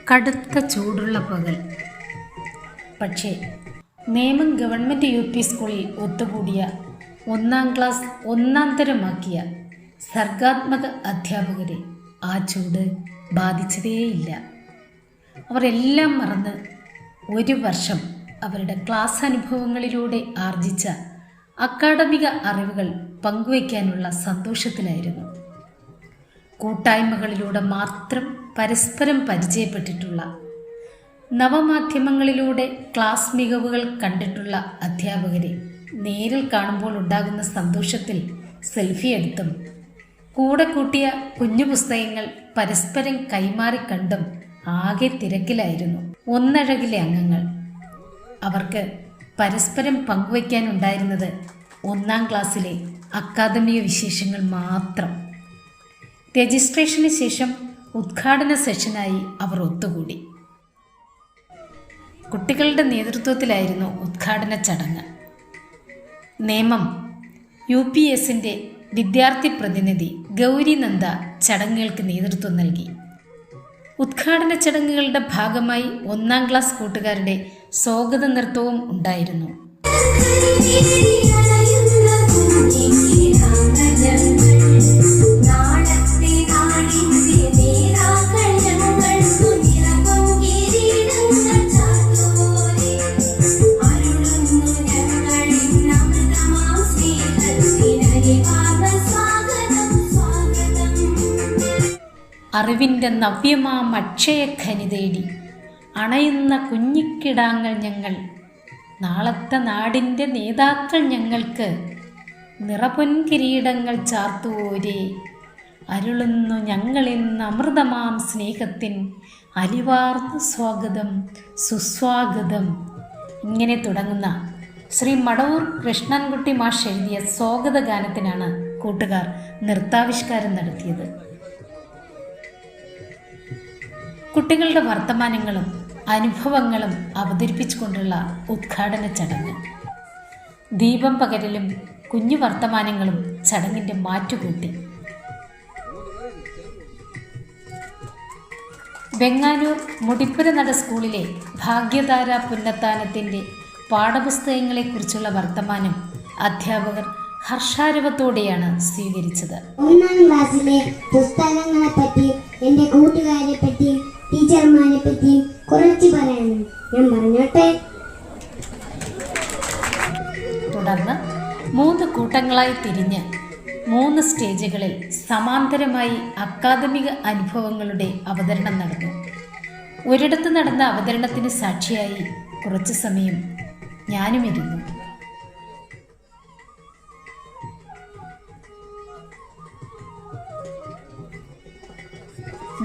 കടുത്ത ചൂടുള്ള പകൽ. പക്ഷേ നേമം ഗവൺമെൻറ് UP സ്കൂളിൽ ഒത്തുകൂടിയ 1-ാം ക്ലാസ് ഒന്നാം തരമാക്കിയ സർഗാത്മക അധ്യാപകരെ ആ ചൂട് ബാധിച്ചതേയില്ല. അവർ എല്ലാം മറന്ന് ഒരു വർഷം അവരുടെ ക്ലാസ് അനുഭവങ്ങളിലൂടെ ആർജിച്ച അക്കാഡമിക അറിവുകൾ പങ്കുവയ്ക്കാനുള്ള സന്തോഷത്തിലായിരുന്നു. കൂട്ടായ്മകളിലൂടെ മാത്രം പരസ്പരം പരിചയപ്പെട്ടിട്ടുള്ള, നവമാധ്യമങ്ങളിലൂടെ ക്ലാസ് മികവുകൾ കണ്ടിട്ടുള്ള അധ്യാപകരെ നേരിൽ കാണുമ്പോൾ ഉണ്ടാകുന്ന സന്തോഷത്തിൽ സെൽഫി എടുത്തും കൂടെ കൂട്ടിയ കുഞ്ഞു പുസ്തകങ്ങൾ പരസ്പരം കൈമാറിക്കണ്ടും ആകെ തിരക്കിലായിരുന്നു ഒന്നഴകിലെ അംഗങ്ങൾ. അവർക്ക് പരസ്പരം പങ്കുവയ്ക്കാനുണ്ടായിരുന്നത് 1-ാം ക്ലാസ്സിലെ അക്കാദമിക വിശേഷങ്ങൾ മാത്രം. രജിസ്ട്രേഷന് ശേഷം ഉദ്ഘാടന സെഷനായി അവർ ഒത്തുകൂടി. കുട്ടികളുടെ നേതൃത്വത്തിലായിരുന്നു ഉദ്ഘാടന ചടങ്ങ്. നേമം UPSന്റെ വിദ്യാർത്ഥി പ്രതിനിധി ഗൗരി നന്ദ ചടങ്ങുകൾക്ക് നേതൃത്വം നൽകി. ഉദ്ഘാടന ചടങ്ങുകളുടെ ഭാഗമായി 1-ാം ക്ലാസ് കൂട്ടുകാരുടെ സ്വാഗത നൃത്തവും ഉണ്ടായിരുന്നു. അറിവിൻ്റെ നവ്യമാം അക്ഷയഖനി തേടി അണയുന്ന കുഞ്ഞിക്കിടാങ്ങൾ ഞങ്ങൾ, നാളത്തെ നാടിൻ്റെ നേതാക്കൾ ഞങ്ങൾക്ക്, നിറപൊൻകിരീടങ്ങൾ ചാർത്തുവോരേ, അരുളുന്നു ഞങ്ങളിന്ന് അമൃതമാം സ്നേഹത്തിൻ അലിവാർന്ന സ്വാഗതം സുസ്വാഗതം. ഇങ്ങനെ തുടങ്ങുന്ന ശ്രീ മടവൂർ കൃഷ്ണൻകുട്ടി മാഷ് എഴുതിയ സ്വാഗത ഗാനത്തിനാണ് കൂട്ടുകാർ നൃത്താവിഷ്കാരം നടത്തിയത്. കുട്ടികളുടെ വർത്തമാനങ്ങളും അനുഭവങ്ങളും അവതരിപ്പിച്ചുകൊണ്ടുള്ള ഉദ്ഘാടന ചടങ്ങ്. ദീപം പകരലും കുഞ്ഞു വർത്തമാനങ്ങളും ചടങ്ങിൻ്റെ മാറ്റുകൂട്ടി. വെങ്ങാനൂർ മുടിപ്പുരനട സ്കൂളിലെ ഭാഗ്യധാര പുന്നത്താനത്തിൻ്റെ പാഠപുസ്തകങ്ങളെക്കുറിച്ചുള്ള വർത്തമാനം അധ്യാപകർ ഹർഷാരവത്തോടെയാണ് സ്വീകരിച്ചത്. 1-ാം ക്ലാസ്സിലെ പുസ്തകങ്ങളെ പറ്റി, എൻ്റെ കൂട്ടുകാരെ പറ്റി, ടീച്ചർമാരെ പറ്റി കുറച്ച് പറയാനും ഞാൻ പറഞ്ഞോട്ടെ. തുടർന്ന് 3 കൂട്ടങ്ങളായി തിരിഞ്ഞ് 3 സ്റ്റേജുകളിൽ സമാന്തരമായി അക്കാദമിക അനുഭവങ്ങളുടെ അവതരണം നടന്നു. ഒരിടത്ത് നടന്ന അവതരണത്തിന് സാക്ഷിയായി കുറച്ചു സമയം ഞാനുമിരുന്നു.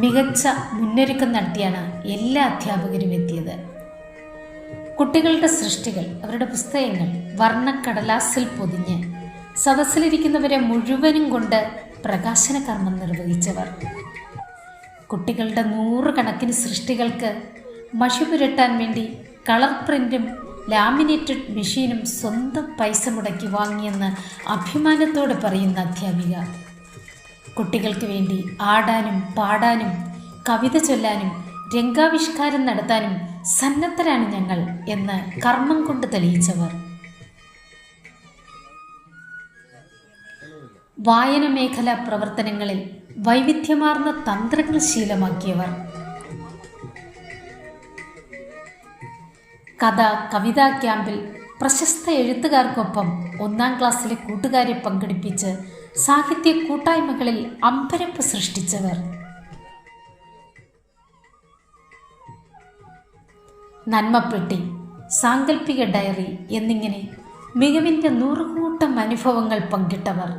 മികച്ച മുന്നൊരുക്കം നടത്തിയാണ് എല്ലാ അധ്യാപകരും എത്തിയത്. കുട്ടികളുടെ സൃഷ്ടികൾ, അവരുടെ പുസ്തകങ്ങൾ വർണ്ണക്കടലാസിൽ പൊതിഞ്ഞ് സദസ്സിലിരിക്കുന്നവരെ മുഴുവനും കൊണ്ട് പ്രകാശന കർമ്മം നിർവഹിച്ചവർ. കുട്ടികളുടെ 100 കണക്കിന് സൃഷ്ടികൾക്ക് മഷി പുരട്ടാൻ വേണ്ടി കളർ പ്രിൻറ്റും ലാമിനേറ്റഡ് മെഷീനും സ്വന്തം പൈസ മുടക്കി വാങ്ങിയെന്ന് അഭിമാനത്തോടെ പറയുന്ന അധ്യാപിക. കുട്ടികൾക്ക് വേണ്ടി ആടാനും പാടാനും കവിത ചൊല്ലാനും രംഗാവിഷ്കാരം നടത്താനും സന്നദ്ധരാണ് ഞങ്ങൾ എന്ന് കർമ്മം കൊണ്ട് തെളിയിച്ചവർ. വായന മേഖലാ പ്രവർത്തനങ്ങളിൽ വൈവിധ്യമാർന്ന തന്ത്രങ്ങൾ ശീലമാക്കിയവർ. കഥ കവിതാ ക്യാമ്പിൽ പ്രശസ്ത എഴുത്തുകാർക്കൊപ്പം 1-ാം ക്ലാസ്സിലെ കൂട്ടുകാരെ പങ്കെടുപ്പിച്ച് സാഹിത്യ കൂട്ടായ്മകളിൽ അമ്പരപ്പ് സൃഷ്ടിച്ചവർ. നന്മപ്പെട്ടി, സാങ്കല്പിക ഡയറി എന്നിങ്ങനെ മികവിൻ്റെ 100 കൂട്ടം അനുഭവങ്ങൾ പങ്കിട്ടവർ.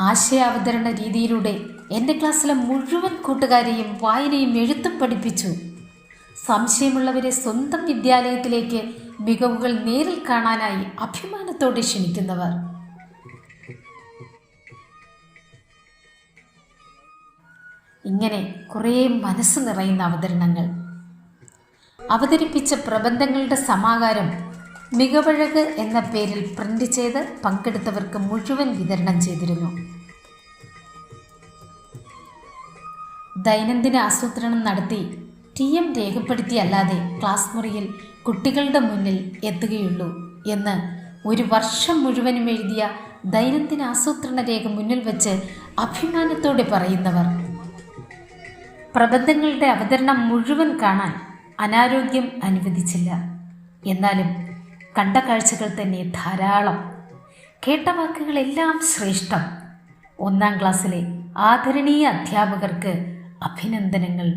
ആശയാവതരണ രീതിയിലൂടെ എൻ്റെ ക്ലാസ്സിലെ മുഴുവൻ കൂട്ടുകാരെയും വായനയും എഴുത്തും പഠിപ്പിച്ചു. സംശയമുള്ളവരെ സ്വന്തം വിദ്യാലയത്തിലേക്ക് മികവുകൾ നേരിൽ കാണാനായി അഭിമാനത്തോടെ ക്ഷണിക്കുന്നവർ. ഇങ്ങനെ കുറേ മനസ്സ് നിറയുന്ന അവതരണങ്ങൾ. അവതരിപ്പിച്ച പ്രബന്ധങ്ങളുടെ സമാഹാരം മികവഴക് എന്ന പേരിൽ പ്രിന്റ് ചെയ്ത് പങ്കെടുത്തവർക്ക് മുഴുവൻ വിതരണം ചെയ്തിരുന്നു. ദൈനംദിന ആസൂത്രണം നടത്തി TM രേഖപ്പെടുത്തിയല്ലാതെ ക്ലാസ് മുറിയിൽ കുട്ടികളുടെ മുന്നിൽ എത്തുകയുള്ളൂ എന്ന് ഒരു വർഷം മുഴുവനും എഴുതിയ ദൈനംദിന ആസൂത്രണ രേഖ മുന്നിൽ വെച്ച് അഭിമാനത്തോടെ പറയുന്നവർ. പ്രബന്ധങ്ങളുടെ അവതരണം മുഴുവൻ കാണാൻ അനാരോഗ്യം അനുവദിച്ചില്ല. എന്നാലും കണ്ട കാഴ്ചകൾ തന്നെ ധാരാളം. കേട്ട വാക്കുകളെല്ലാം ശ്രേഷ്ഠം. 1-ാം ക്ലാസ്സിലെ ആദരണീയ അധ്യാപകർക്ക് അഭിനന്ദനങ്ങൾ.